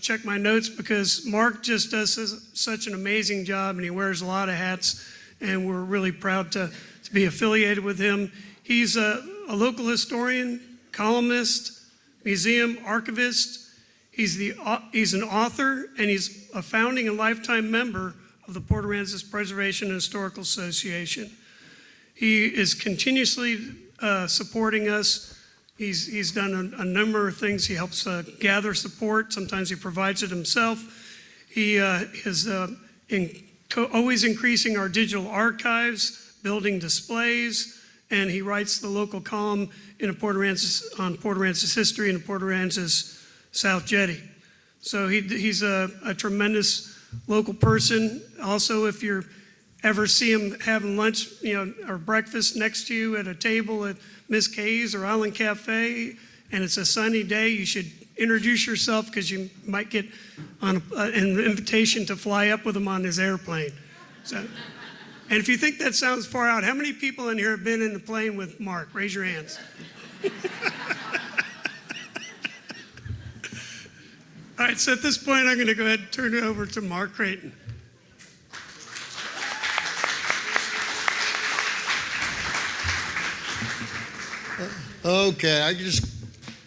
check my notes because Mark just does such an amazing job, and he wears a lot of hats, and we're really proud to be affiliated with him. He's a local historian, columnist, museum archivist. He's an author, and he's a founding and lifetime member of the Port Aransas Preservation and Historical Association. He is continuously supporting us. He's done a number of things. He helps gather support. Sometimes he provides it himself. He is always increasing our digital archives, building displays, and he writes the local column on Port Aransas history and Port Aransas South Jetty. So he's a tremendous local person. Also, if you ever see him having lunch, or breakfast next to you at a table at Miss Kay's or Island Cafe, and it's a sunny day, you should introduce yourself because you might get on an invitation to fly up with him on his airplane. So, and if you think that sounds far out, how many people in here have been in the plane with Mark? Raise your hands. All right, so at this point, I'm going to go ahead and turn it over to Mark Creighton. Okay,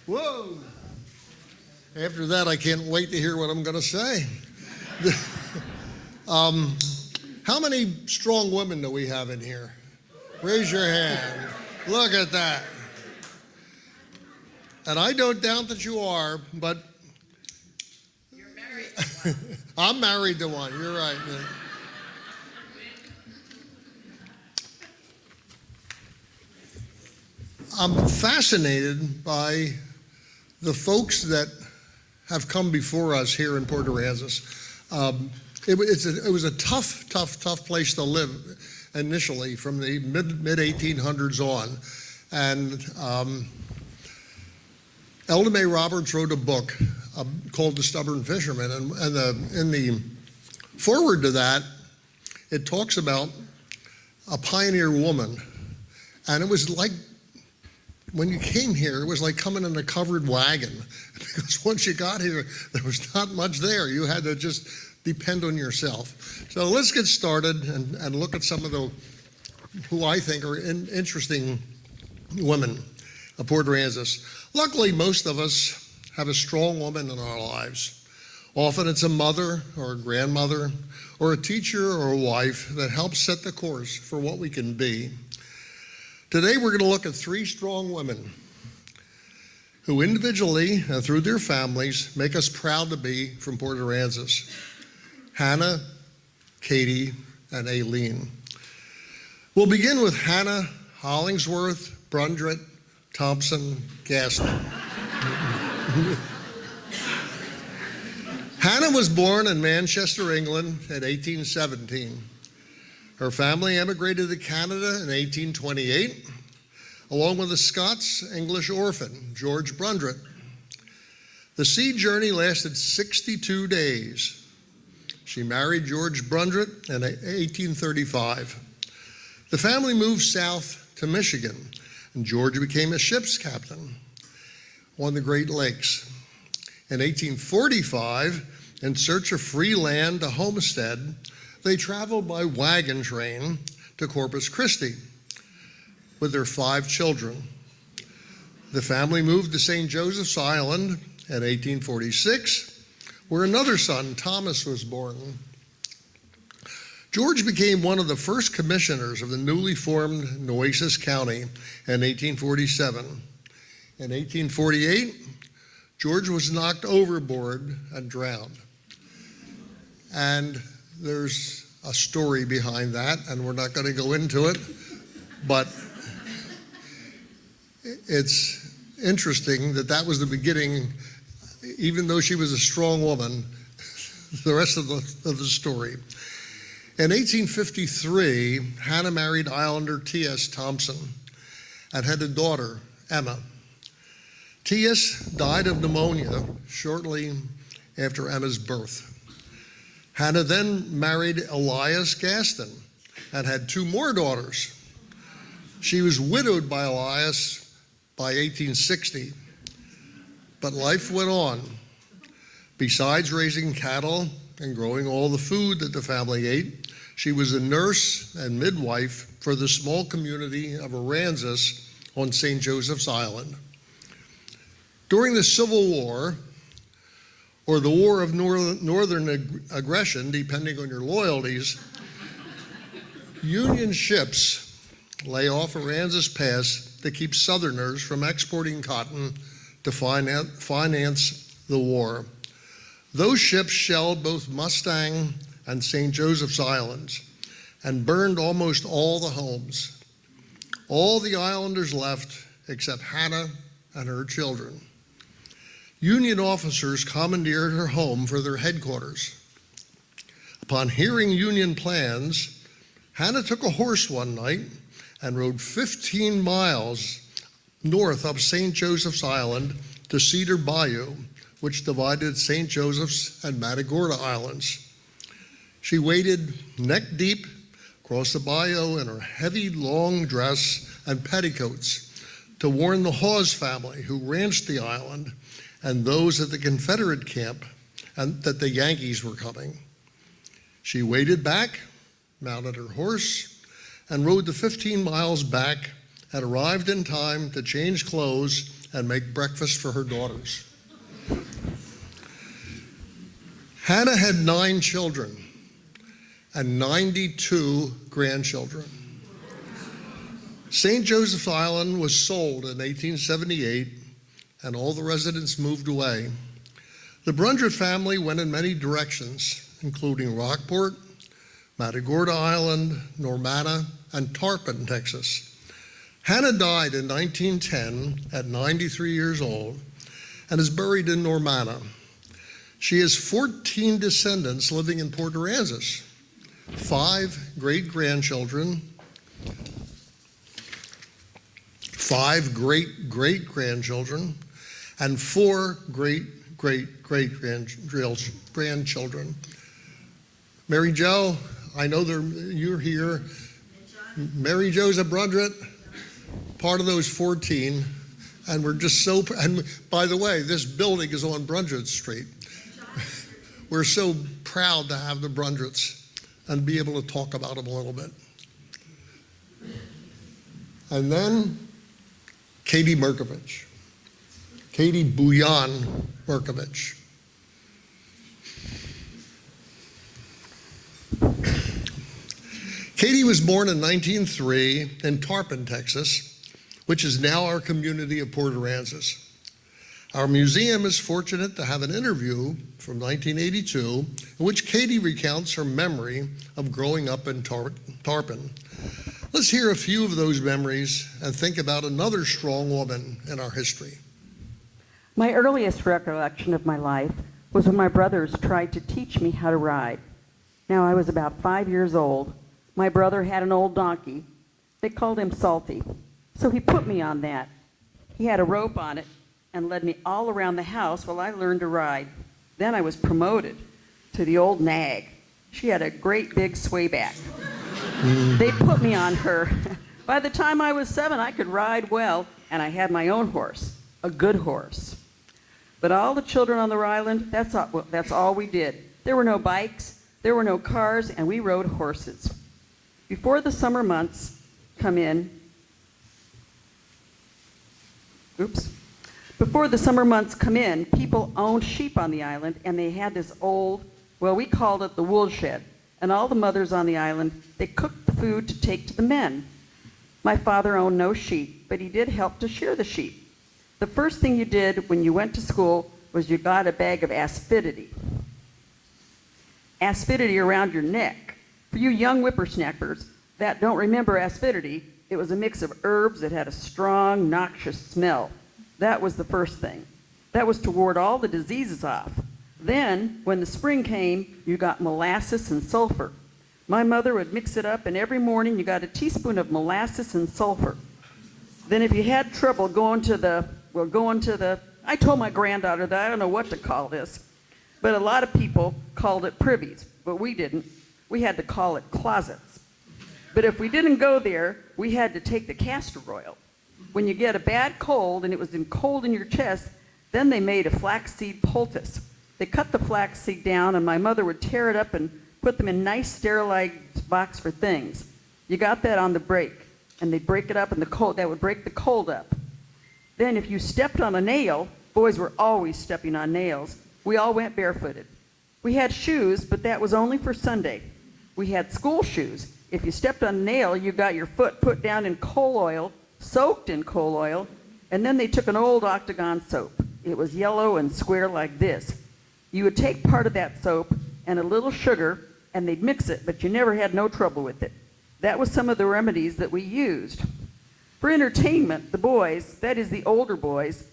whoa. After that, I can't wait to hear what I'm going to say. How many strong women do we have in here? Raise your hand. Look at that. And I don't doubt that you are, but you're married to one. I'm married to one. You're right. I'm fascinated by the folks that have come before us here in Port Aransas. It was a tough place to live initially from the mid 1800s on. And Elda May Roberts wrote a book called The Stubborn Fisherman. And in the foreword to that, it talks about a pioneer woman. And it was like, when you came here, it was like coming in a covered wagon, because once you got here, there was not much there. You had to just depend on yourself. So let's get started and look at some of who I think are interesting women of Port Aransas. Luckily, most of us have a strong woman in our lives. Often it's a mother or a grandmother or a teacher or a wife that helps set the course for what we can be. Today we're going to look at three strong women who individually and through their families make us proud to be from Port Aransas. Hannah, Katie, and Aline. We'll begin with Hannah Hollingsworth Brundrett Thompson Gaston. Hannah was born in Manchester, England in 1817. Her family emigrated to Canada in 1828, along with a Scots-English orphan, George Brundrett. The sea journey lasted 62 days. She married George Brundrett in 1835. The family moved south to Michigan, and George became a ship's captain on the Great Lakes. In 1845, in search of free land to homestead, they traveled by wagon train to Corpus Christi with their 5 children. The family moved to St. Joseph's Island in 1846, where another son, Thomas, was born. George became one of the first commissioners of the newly formed Nueces County in 1847. In 1848, George was knocked overboard and drowned. And there's a story behind that, and we're not going to go into it, but it's interesting that was the beginning, even though she was a strong woman, the rest of the story. In 1853, Hannah married Islander T.S. Thompson and had a daughter, Emma. T.S. died of pneumonia shortly after Emma's birth. Hannah then married Elias Gaston and had 2 more daughters. She was widowed by Elias by 1860, but life went on. Besides raising cattle and growing all the food that the family ate, she was a nurse and midwife for the small community of Aransas on St. Joseph's Island. During the Civil War, or the War of Northern Aggression, depending on your loyalties, Union ships lay off Aransas Pass to keep Southerners from exporting cotton to finance the war. Those ships shelled both Mustang and St. Joseph's Islands and burned almost all the homes. All the islanders left except Hannah and her children. Union officers commandeered her home for their headquarters. Upon hearing Union plans, Hannah took a horse one night and rode 15 miles north of St. Joseph's Island to Cedar Bayou, which divided St. Joseph's and Matagorda Islands. She waded neck deep across the bayou in her heavy long dress and petticoats to warn the Hawes family who ranched the island and those at the Confederate camp and that the Yankees were coming. She waded back, mounted her horse, and rode the 15 miles back and arrived in time to change clothes and make breakfast for her daughters. Hannah had 9 children and 92 grandchildren. St. Joseph's Island was sold in 1878, and all the residents moved away. The Brundrett family went in many directions, including Rockport, Matagorda Island, Normanna, and Tarpon, Texas. Hannah died in 1910 at 93 years old and is buried in Normanna. She has 14 descendants living in Port Aransas, 5 great-grandchildren, 5 great-great-grandchildren, and 4 great-great-great-grandchildren. Mary Jo, I know you're here. Mary Jo's a Brundrett, part of those 14, and we're just so, and by the way, this building is on Brundrett Street. We're so proud to have the Brundretts and be able to talk about them a little bit. And then Katie Merkovich, Katie Bouillon Merkovich. Katie was born in 1903 in Tarpon, Texas, which is now our community of Port Aransas. Our museum is fortunate to have an interview from 1982 in which Katie recounts her memory of growing up in Tarpon. Let's hear a few of those memories and think about another strong woman in our history. My earliest recollection of my life was when my brothers tried to teach me how to ride. Now I was about 5 years old. My brother had an old donkey. They called him Salty. So he put me on that. He had a rope on it and led me all around the house while I learned to ride. Then I was promoted to the old nag. She had a great big swayback. They put me on her. By the time I was 7, I could ride well, and I had my own horse, a good horse. But all the children on the island, that's all we did. There were no bikes, there were no cars, and we rode horses. Before the summer months come in, people owned sheep on the island, and they had this old, well, we called it the wool shed. And all the mothers on the island, they cooked the food to take to the men. My father owned no sheep, but he did help to shear the sheep. The first thing you did when you went to school was you got a bag of aspidity. Aspidity around your neck. For you young whippersnappers that don't remember aspidity, it was a mix of herbs that had a strong, noxious smell. That was the first thing. That was to ward all the diseases off. Then, when the spring came, you got molasses and sulfur. My mother would mix it up, and every morning you got a teaspoon of molasses and sulfur. Then if you had trouble I told my granddaughter that I don't know what to call this, but a lot of people called it privies, but we didn't. We had to call it closets. But if we didn't go there, we had to take the castor oil. When you get a bad cold and it was cold in your chest, then they made a flaxseed poultice. They cut the flaxseed down, and my mother would tear it up and put them in nice sterilized box for things. You got that on the break, and they'd break it up, and that would break the cold up. Then if you stepped on a nail, boys were always stepping on nails, we all went barefooted. We had shoes, but that was only for Sunday. We had school shoes. If you stepped on a nail, you got your foot put down in coal oil, soaked in coal oil, and then they took an old octagon soap. It was yellow and square like this. You would take part of that soap and a little sugar, and they'd mix it, but you never had no trouble with it. That was some of the remedies that we used. For entertainment, the boys, that is the older boys,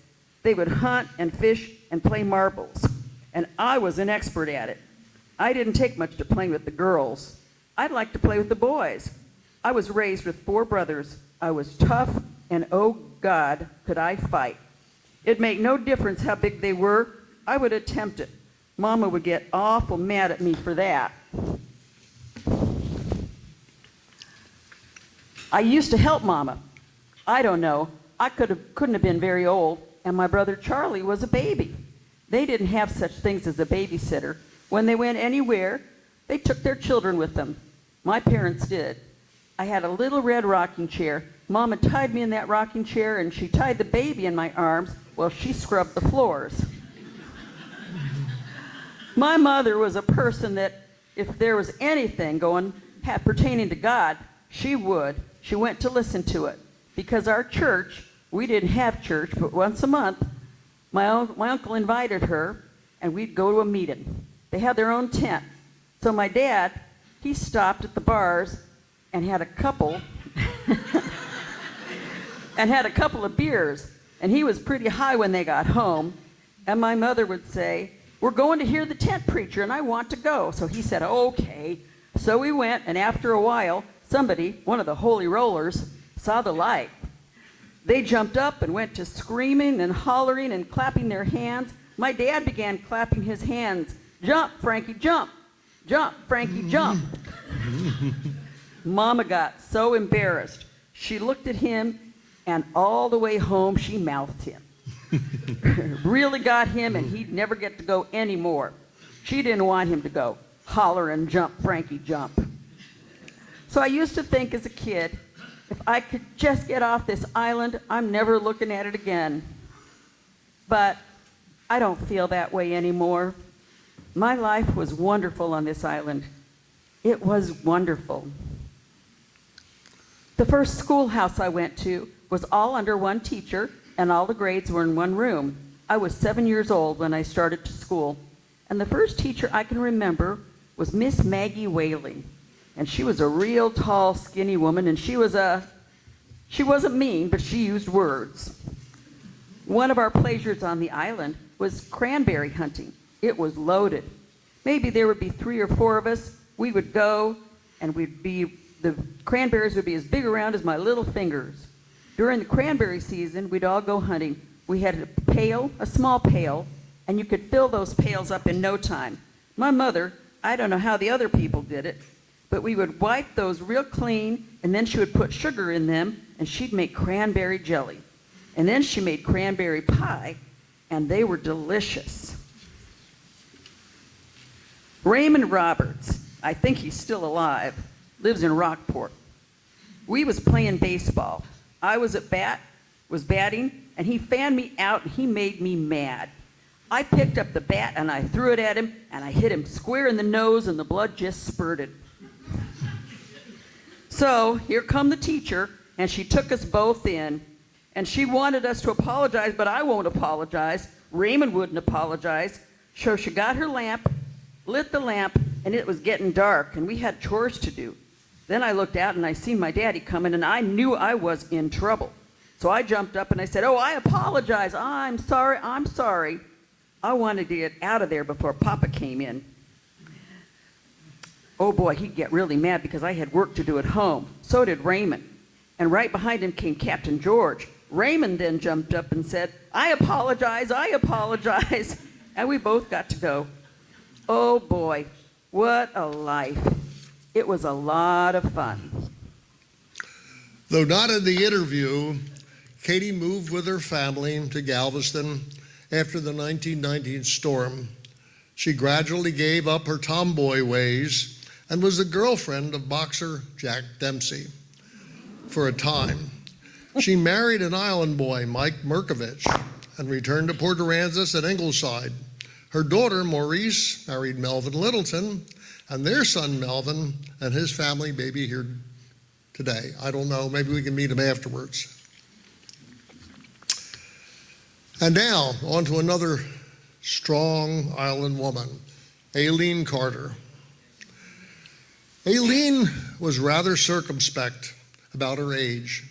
they would hunt and fish and play marbles. And I was an expert at it. I didn't take much to playing with the girls. I'd like to play with the boys. I was raised with 4 brothers. I was tough, and oh God, could I fight. It'd make no difference how big they were. I would attempt it. Mama would get awful mad at me for that. I used to help Mama. I don't know. I couldn't have been very old, and my brother Charlie was a baby. They didn't have such things as a babysitter. When they went anywhere, they took their children with them. My parents did. I had a little red rocking chair. Mama tied me in that rocking chair, and she tied the baby in my arms while she scrubbed the floors. My mother was a person that if there was anything pertaining to God, she would. She went to listen to it. Because our church, we didn't have church, but once a month, my uncle invited her, and we'd go to a meeting. They had their own tent. So my dad, he stopped at the bars and had a couple of beers. And he was pretty high when they got home. And my mother would say, "We're going to hear the tent preacher, and I want to go." So he said, "Okay." So we went, and after a while, somebody, one of the holy rollers, saw the light. They jumped up and went to screaming and hollering and clapping their hands. My dad began clapping his hands. "Jump, Frankie, jump. Jump, Frankie, jump." Mama got so embarrassed. She looked at him, and all the way home, she mouthed him. Really got him, and he'd never get to go anymore. She didn't want him to go. Holler and jump, Frankie, jump. So I used to think as a kid, if I could just get off this island, I'm never looking at it again. But I don't feel that way anymore. My life was wonderful on this island. It was wonderful. The first schoolhouse I went to was all under one teacher, and all the grades were in one room. I was 7 years old when I started to school, and the first teacher I can remember was Miss Maggie Whaley. And she was a real tall, skinny woman, and she wasn't mean, but she used words. One of our pleasures on the island was cranberry hunting. It was loaded. Maybe there would be 3 or 4 of us. We would go, and the cranberries would be as big around as my little fingers. During the cranberry season, we'd all go hunting. We had a small pail, and you could fill those pails up in no time. My mother, I don't know how the other people did it, but we would wipe those real clean, and then she would put sugar in them, and she'd make cranberry jelly. And then she made cranberry pie, and they were delicious. Raymond Roberts, I think he's still alive, lives in Rockport. We was playing baseball. I was batting, and he fanned me out, and he made me mad. I picked up the bat, and I threw it at him, and I hit him square in the nose, and the blood just spurted. So here come the teacher, and she took us both in, and she wanted us to apologize, but I won't apologize. Raymond wouldn't apologize. So she got her lamp, lit the lamp, and it was getting dark, and we had chores to do. Then I looked out, and I seen my daddy coming, and I knew I was in trouble. So I jumped up, and I said, "Oh, I apologize. I'm sorry. I'm sorry." I wanted to get out of there before Papa came in. Oh boy, he'd get really mad because I had work to do at home. So did Raymond. And right behind him came Captain George. Raymond then jumped up and said, "I apologize, I apologize." And we both got to go. Oh boy, what a life. It was a lot of fun. Though not in the interview, Katie moved with her family to Galveston after the 1919 storm. She gradually gave up her tomboy ways and was the girlfriend of boxer Jack Dempsey for a time. She married an island boy, Mike Merkovich, and returned to Port Aransas at Ingleside. Her daughter, Maurice, married Melvin Littleton, and their son, Melvin, and his family may be here today. I don't know, maybe we can meet him afterwards. And now, on to another strong island woman, Aline Carter. Aline was rather circumspect about her age,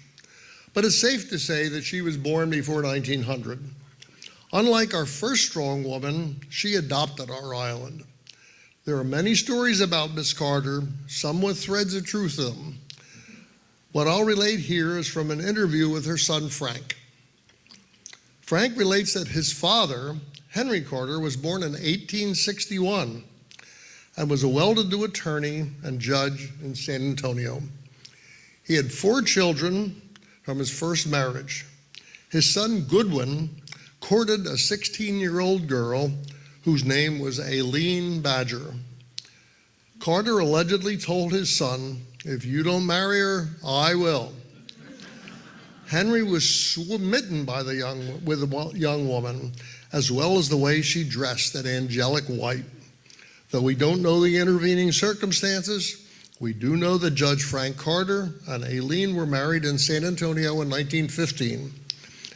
but it's safe to say that she was born before 1900. Unlike our first strong woman, she adopted our island. There are many stories about Miss Carter, some with threads of truth in them. What I'll relate here is from an interview with her son, Frank. Frank relates that his father, Henry Carter, was born in 1861 and was a well-to-do attorney and judge in San Antonio. He had 4 children from his first marriage. His son, Goodwin, courted a 16-year-old girl whose name was Aline Badger. Carter allegedly told his son, "If you don't marry her, I will." Henry was smitten by the young woman, as well as the way she dressed, that angelic white. Though we don't know the intervening circumstances, we do know that Judge Frank Carter and Aline were married in San Antonio in 1915,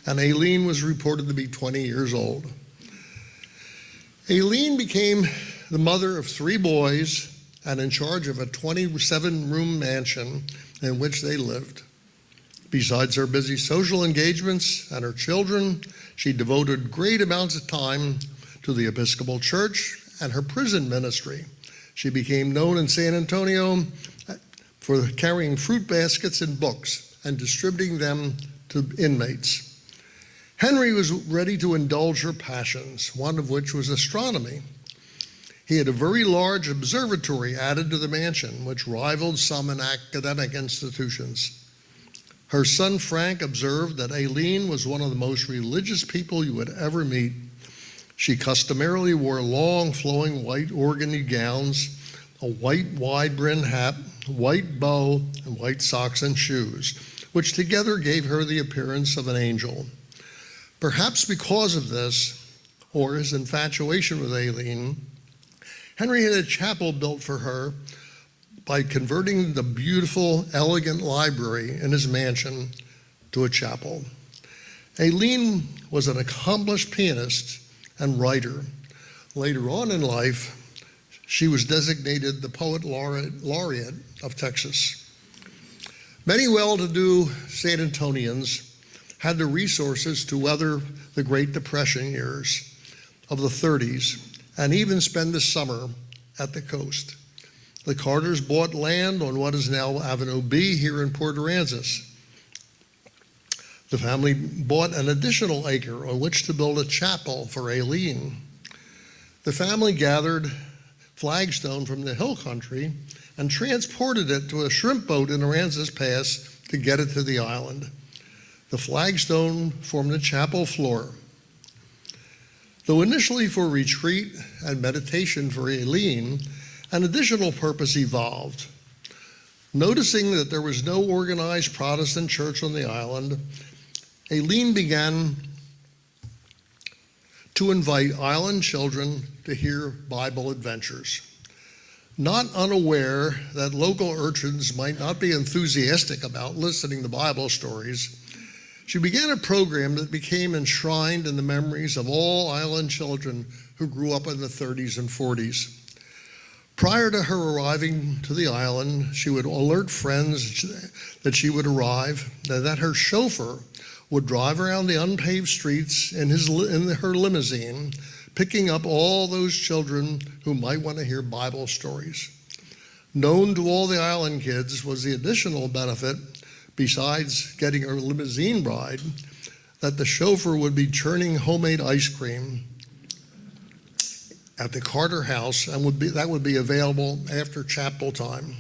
and Aline was reported to be 20 years old. Aline became the mother of 3 boys and in charge of a 27-room mansion in which they lived. Besides her busy social engagements and her children, she devoted great amounts of time to the Episcopal Church and her prison ministry. She became known in San Antonio for carrying fruit baskets and books and distributing them to inmates. Henry was ready to indulge her passions, one of which was astronomy. He had a very large observatory added to the mansion, which rivaled some in academic institutions. Her son Frank observed that Aline was one of the most religious people you would ever meet. She customarily wore long, flowing white organdy gowns, a white wide-brimmed hat, white bow, and white socks and shoes, which together gave her the appearance of an angel. Perhaps because of this, or his infatuation with Aline, Henry had a chapel built for her by converting the beautiful, elegant library in his mansion to a chapel. Aline was an accomplished pianist and writer. Later on in life, she was designated the Poet Laureate of Texas. Many well-to-do San Antonians had the resources to weather the Great Depression years of the 30s and even spend the summer at the coast. The Carters bought land on what is now Avenue B here in Port Aransas. The family bought an additional acre on which to build a chapel for Aline. The family gathered flagstone from the hill country and transported it to a shrimp boat in Aransas Pass to get it to the island. The flagstone formed the chapel floor. Though initially for retreat and meditation for Aline, an additional purpose evolved. Noticing that there was no organized Protestant church on the island, Aline began to invite island children to hear Bible adventures. Not unaware that local urchins might not be enthusiastic about listening to Bible stories, she began a program that became enshrined in the memories of all island children who grew up in the 30s and 40s. Prior to her arriving to the island, she would alert friends that she would arrive, and that her chauffeur would drive around the unpaved streets in her limousine, picking up all those children who might want to hear Bible stories. Known to all the island kids was the additional benefit, besides getting a limousine ride, that the chauffeur would be churning homemade ice cream at the Carter house, and that would be available after chapel time.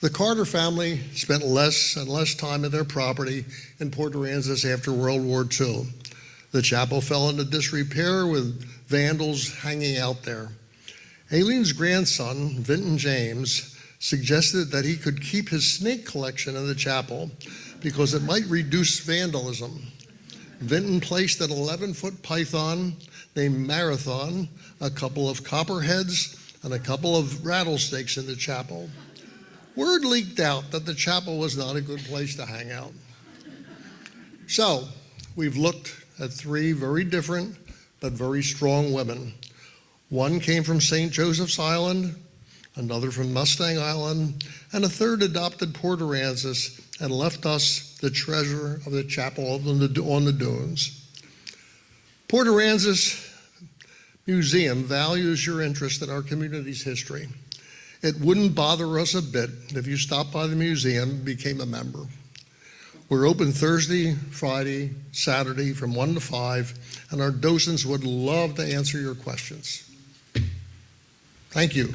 The Carter family spent less and less time at their property in Port Aransas after World War II. The chapel fell into disrepair with vandals hanging out there. Aline's grandson, Vinton James, suggested that he could keep his snake collection in the chapel because it might reduce vandalism. Vinton placed an 11-foot python named Marathon, a couple of copperheads, and a couple of rattlesnakes in the chapel. Word leaked out that the chapel was not a good place to hang out. So, we've looked at three very different but very strong women. One came from St. Joseph's Island, another from Mustang Island, and a third adopted Port Aransas and left us the treasure of the chapel on the dunes. Port Aransas Museum values your interest in our community's history. It wouldn't bother us a bit if you stopped by the museum and became a member. We're open Thursday, Friday, Saturday from 1 to 5, and our docents would love to answer your questions. Thank you.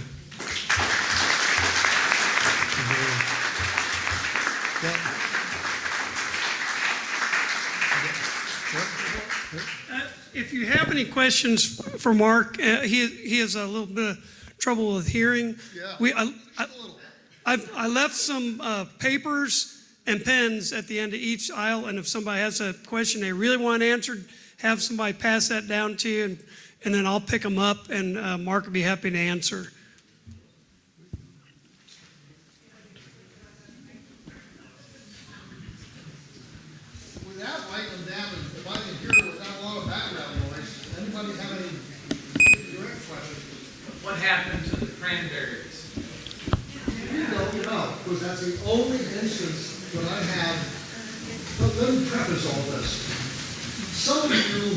If you have any questions for Mark, he has a little bit of trouble with hearing. Yeah. I left some papers and pens at the end of each aisle, and if somebody has a question they really want answered, have somebody pass that down to you, and then I'll pick them up, and Mark will be happy to answer. Without writing them down, if I can hear it without a lot of background noise, anybody have any direct questions? What happened to the cranberries? You don't know, because that's the only instance when I have, but let me preface all this. Some of you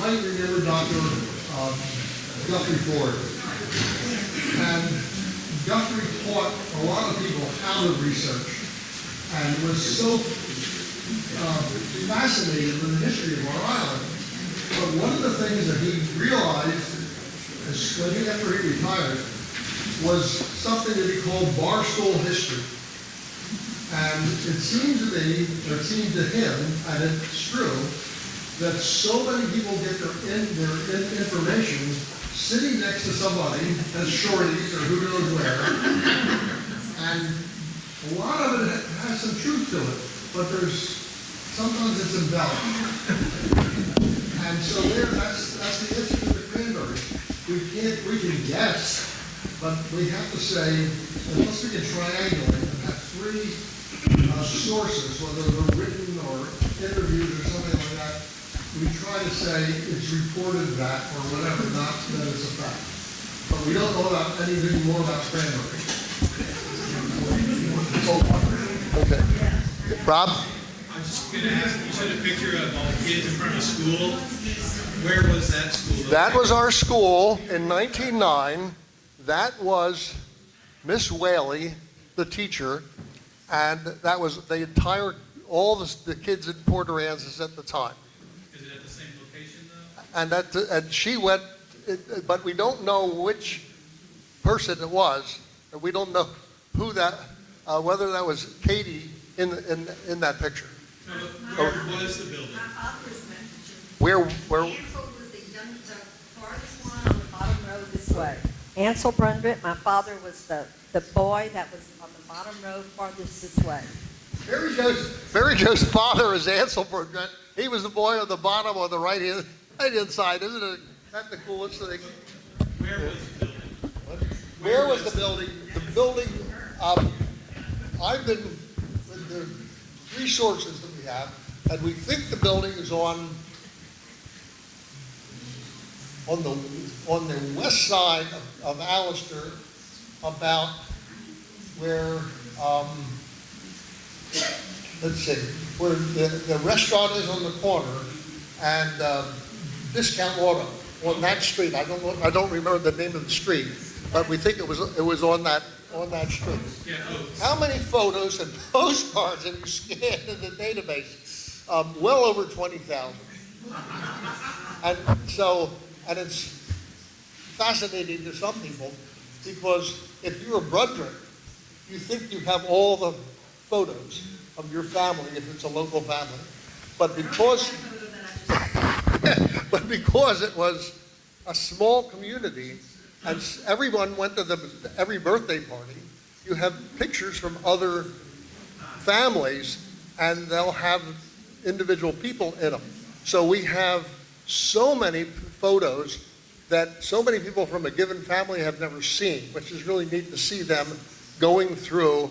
might remember Dr. Guthrie Ford. And Guthrie taught a lot of people how to research and was so fascinated with the history of our island. But one of the things that he realized after he retired was something that he called barstool history. And it seemed to me, or it seemed to him, and it's true, that so many people get their information sitting next to somebody as shorties or who knows where. And a lot of it has some truth to it, but sometimes it's embellished. And so that's the issue with the cranberries. We can guess, but we have to say, unless we can triangulate and have three sources, whether they're written or interviewed or something like that, we try to say it's reported that or whatever, not that it's a fact. But we don't know about anything more about cranberry. Okay. Rob? I'm just going to ask, you showed a picture of all the kids in front of school. Where was that school? That was our school in 1909. That was Miss Whaley, the teacher, and that was the entire, all the kids in Port Aransas at the time. Is it at the same location though? And she went, but we don't know which person it was, and we don't know who that, whether that was Katie in that picture. No, where was the building? Where? Ansel was the farthest one on the bottom row this way. Ansel Brundrett, my father was the boy that was on the bottom row farthest this way. Mary Jo's father is Ansel Brundrett. He was the boy on the bottom on the right-hand side. Isn't it? That the coolest thing? Where was the building? Where was the building? The building, I've been with the three sources that we have, and we think the building is on the west side of Allister, about where, let's see, where the restaurant is on the corner, and Discount Auto on that street. I don't remember the name of the street, but we think it was on that street. Yeah, Oaks. How many photos and postcards have you scanned in the database? Well over 20,000. And it's fascinating to some people because if you're a Brundrett, you think you have all the photos of your family if it's a local family. But but because it was a small community and everyone went to every birthday party, you have pictures from other families and they'll have individual people in them. So we have so many photos that so many people from a given family have never seen, which is really neat to see them going through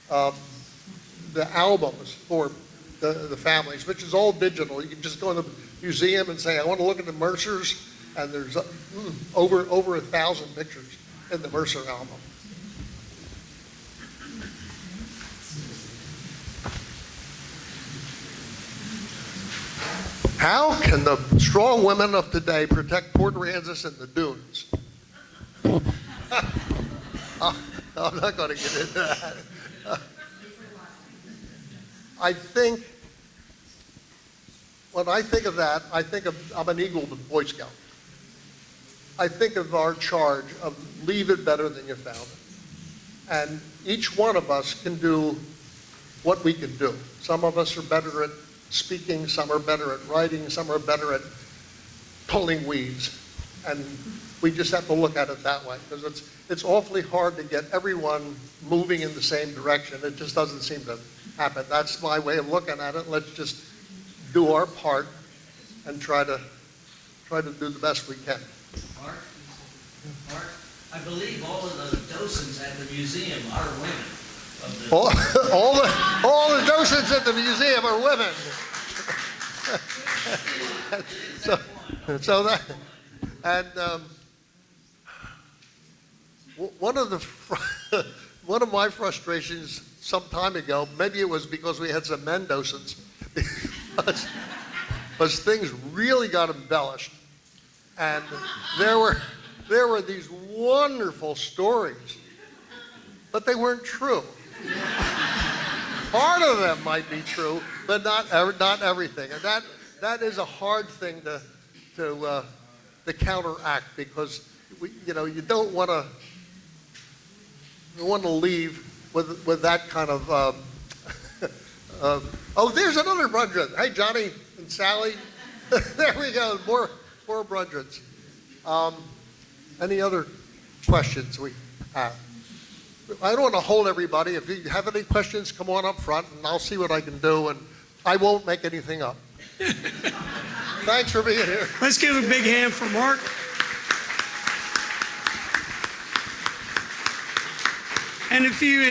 the albums for the families, which is all digital. You can just go in the museum and say, I want to look at the Mercers, and there's over 1,000 pictures in the Mercer album. How can the strong women of today protect Port Aransas and the dunes? I'm not going to get into that. When I think of that, I'm an Eagle Boy Scout. I think of our charge of leave it better than you found it. And each one of us can do what we can do. Some of us are better at speaking, some are better at writing, some are better at pulling weeds. And we just have to look at it that way, because it's awfully hard to get everyone moving in the same direction. It just doesn't seem to happen. That's my way of looking at it. Let's just do our part and try to do the best we can. Mark, I believe all of the docents at the museum are women. All the docents at the museum are women. so that, and one of my frustrations some time ago, maybe it was because we had some men docents, was things really got embellished, and there were these wonderful stories, but they weren't true. Part of them might be true, but not everything, and that is a hard thing to counteract, because you don't want to leave with that kind of. Oh, there's another Brundrett. Hey, Johnny and Sally. There we go. More Brundretts. Any other questions we have? I don't want to hold everybody. If you have any questions, come on up front, and I'll see what I can do, and I won't make anything up. Thanks for being here. Let's give a big hand for Mark. And if you